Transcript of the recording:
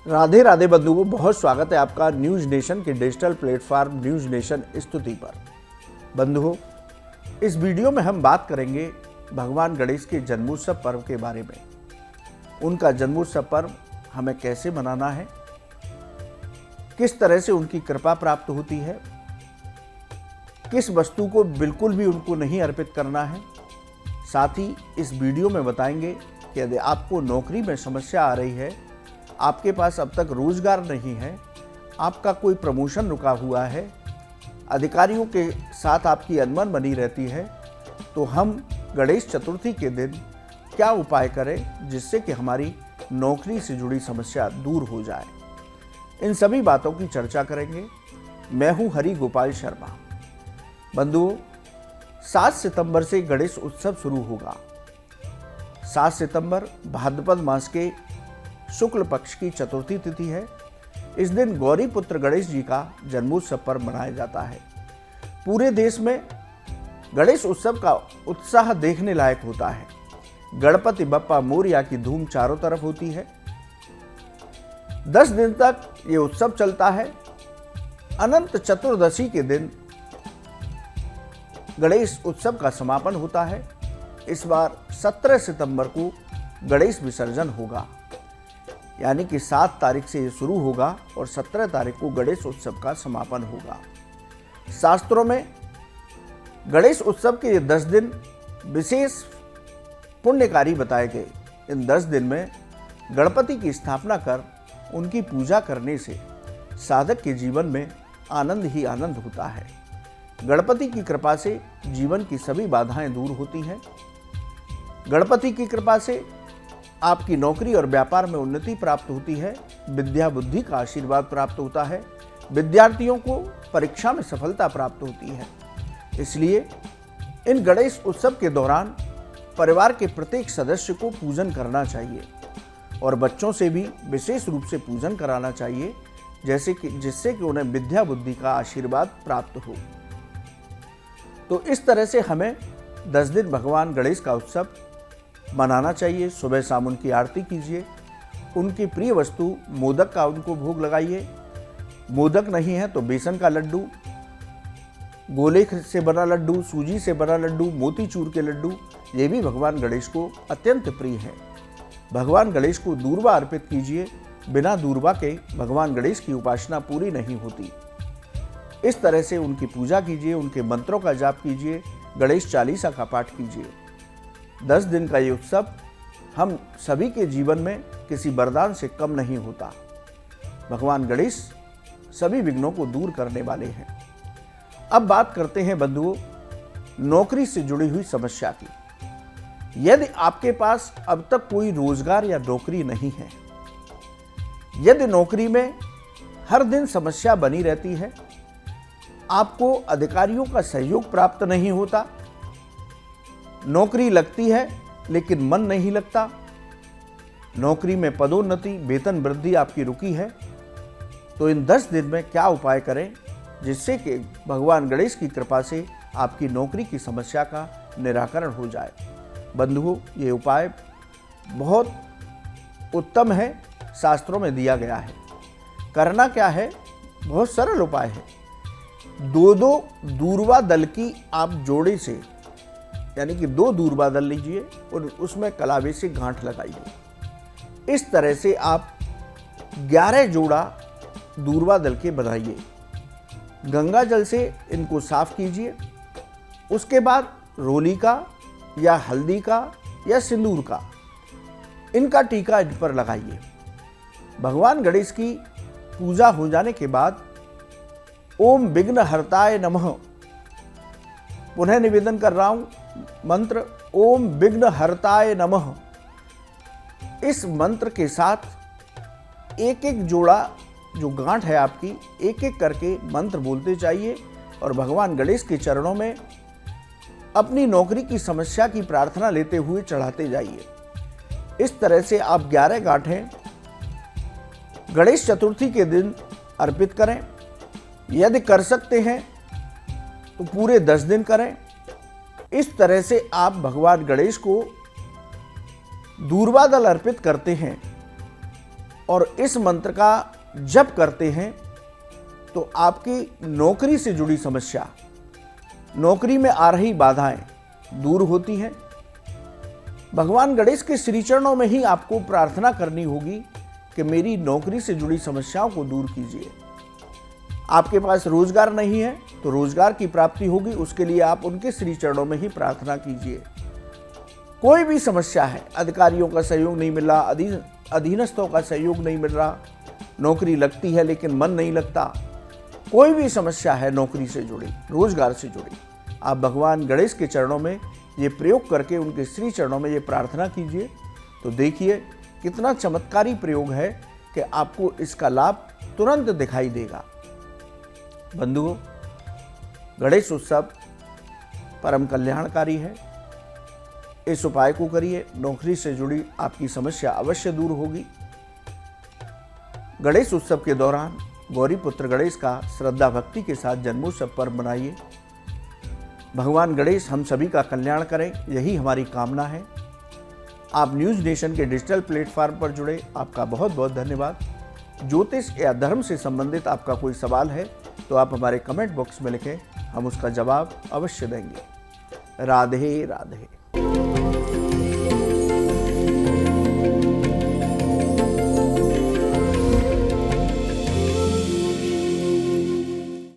राधे राधे बंधुओं, बहुत स्वागत है आपका न्यूज नेशन के डिजिटल प्लेटफॉर्म न्यूज नेशन स्तुति पर। बंधुओं, इस वीडियो में हम बात करेंगे भगवान गणेश के जन्मोत्सव पर्व के बारे में। उनका जन्मोत्सव पर्व हमें कैसे मनाना है, किस तरह से उनकी कृपा प्राप्त होती है, किस वस्तु को बिल्कुल भी उनको नहीं अर्पित करना है। साथ ही इस वीडियो में बताएंगे कि यदि आपको नौकरी में समस्या आ रही है, आपके पास अब तक रोजगार नहीं है, आपका कोई प्रमोशन रुका हुआ है, अधिकारियों के साथ आपकी अनबन बनी रहती है, तो हम गणेश चतुर्थी के दिन क्या उपाय करें जिससे कि हमारी नौकरी से जुड़ी समस्या दूर हो जाए। इन सभी बातों की चर्चा करेंगे। मैं हूं हरि गोपाल शर्मा। बंधुओं, 7 सितंबर से गणेश उत्सव शुरू होगा। 7 सितंबर भाद्रपद मास के शुक्ल पक्ष की चतुर्थी तिथि है। इस दिन गौरी पुत्र गणेश जी का जन्मोत्सव पर्व मनाया जाता है। पूरे देश में गणेश उत्सव का उत्साह देखने लायक होता है। गणपति बप्पा मोरया की धूम चारों तरफ होती है। 10 दिन तक ये उत्सव चलता है। अनंत चतुर्दशी के दिन गणेश उत्सव का समापन होता है। इस बार 17 सितंबर को गणेश विसर्जन होगा, यानी कि 7 तारीख से ये शुरू होगा और 17 तारीख को गणेश उत्सव का समापन होगा। शास्त्रों में गणेश उत्सव के ये 10 दिन विशेष पुण्यकारी बताए गए। इन 10 दिन में गणपति की स्थापना कर उनकी पूजा करने से साधक के जीवन में आनंद ही आनंद होता है। गणपति की कृपा से जीवन की सभी बाधाएं दूर होती हैं। गणपति की कृपा से आपकी नौकरी और व्यापार में उन्नति प्राप्त होती है। विद्या बुद्धि का आशीर्वाद प्राप्त होता है। विद्यार्थियों को परीक्षा में सफलता प्राप्त होती है। इसलिए इन गणेश उत्सव के दौरान परिवार के प्रत्येक सदस्य को पूजन करना चाहिए और बच्चों से भी विशेष रूप से पूजन कराना चाहिए, जिससे कि उन्हें विद्या बुद्धि का आशीर्वाद प्राप्त हो। तो इस तरह से हमें 10 दिन भगवान गणेश का उत्सव मनाना चाहिए। सुबह शाम उनकी आरती कीजिए। उनकी प्रिय वस्तु मोदक का उनको भोग लगाइए। मोदक नहीं है तो बेसन का लड्डू, गोले से बना लड्डू, सूजी से बना लड्डू, मोतीचूर के लड्डू, ये भी भगवान गणेश को अत्यंत प्रिय है। भगवान गणेश को दूर्वा अर्पित कीजिए। बिना दूर्वा के भगवान गणेश की उपासना पूरी नहीं होती। इस तरह से उनकी पूजा कीजिए, उनके मंत्रों का जाप कीजिए, गणेश चालीसा का पाठ कीजिए। 10 दिन का ये उत्सव हम सभी के जीवन में किसी वरदान से कम नहीं होता। भगवान गणेश सभी विघ्नों को दूर करने वाले हैं। अब बात करते हैं बंधुओं नौकरी से जुड़ी हुई समस्या की। यदि आपके पास अब तक कोई रोजगार या नौकरी नहीं है, यदि नौकरी में हर दिन समस्या बनी रहती है, आपको अधिकारियों का सहयोग प्राप्त नहीं होता, नौकरी लगती है लेकिन मन नहीं लगता, नौकरी में पदोन्नति वेतन वृद्धि आपकी रुकी है, तो इन 10 दिन में क्या उपाय करें जिससे कि भगवान गणेश की कृपा से आपकी नौकरी की समस्या का निराकरण हो जाए। बंधुओं, ये उपाय बहुत उत्तम है, शास्त्रों में दिया गया है। करना क्या है, बहुत सरल उपाय है। 2 दूर्वा दल की आप जोड़े से, यानी कि 2 दूर्वा दल लीजिए और उसमें कलावे से गांठ लगाइए। इस तरह से आप 11 जोड़ा दूर्वा दल के बनाइए। गंगा जल से इनको साफ कीजिए। उसके बाद रोली का या हल्दी का या सिंदूर का इनका टीका इन पर लगाइए। भगवान गणेश की पूजा हो जाने के बाद ओम विघ्न हरताय नमः, पुनः निवेदन कर रहा हूं मंत्र ओम विघ्न हरताय नमः। इस मंत्र के साथ एक एक जोड़ा जो गांठ है आपकी, एक एक करके मंत्र बोलते जाइए और भगवान गणेश के चरणों में अपनी नौकरी की समस्या की प्रार्थना लेते हुए चढ़ाते जाइए। इस तरह से आप 11 गांठें गणेश चतुर्थी के दिन अर्पित करें। यदि कर सकते हैं तो पूरे 10 दिन करें। इस तरह से आप भगवान गणेश को दूर्वा दल अर्पित करते हैं और इस मंत्र का जप करते हैं तो आपकी नौकरी से जुड़ी समस्या, नौकरी में आ रही बाधाएं दूर होती हैं। भगवान गणेश के श्री चरणों में ही आपको प्रार्थना करनी होगी कि मेरी नौकरी से जुड़ी समस्याओं को दूर कीजिए। आपके पास रोजगार नहीं है तो रोजगार की प्राप्ति होगी, उसके लिए आप उनके श्री चरणों में ही प्रार्थना कीजिए। कोई भी समस्या है, अधिकारियों का सहयोग नहीं मिल रहा, अधीनस्थों का सहयोग नहीं मिल रहा, नौकरी लगती है लेकिन मन नहीं लगता, कोई भी समस्या है नौकरी से जुड़ी, रोजगार से जुड़ी, आप भगवान गणेश के चरणों में ये प्रयोग करके उनके श्री चरणों में ये प्रार्थना कीजिए तो देखिए कितना चमत्कारी प्रयोग है कि आपको इसका लाभ तुरंत दिखाई देगा। बंधुओं, गणेश उत्सव परम कल्याणकारी है। इस उपाय को करिए, नौकरी से जुड़ी आपकी समस्या अवश्य दूर होगी। गणेश उत्सव के दौरान गौरी पुत्र गणेश का श्रद्धा भक्ति के साथ जन्मोत्सव पर्व मनाइए। भगवान गणेश हम सभी का कल्याण करें, यही हमारी कामना है। आप न्यूज़ नेशन के डिजिटल प्लेटफॉर्म पर जुड़े, आपका बहुत बहुत धन्यवाद। ज्योतिष या धर्म से संबंधित आपका कोई सवाल है तो आप हमारे कमेंट बॉक्स में लिखें, हम उसका जवाब अवश्य देंगे। राधे राधे।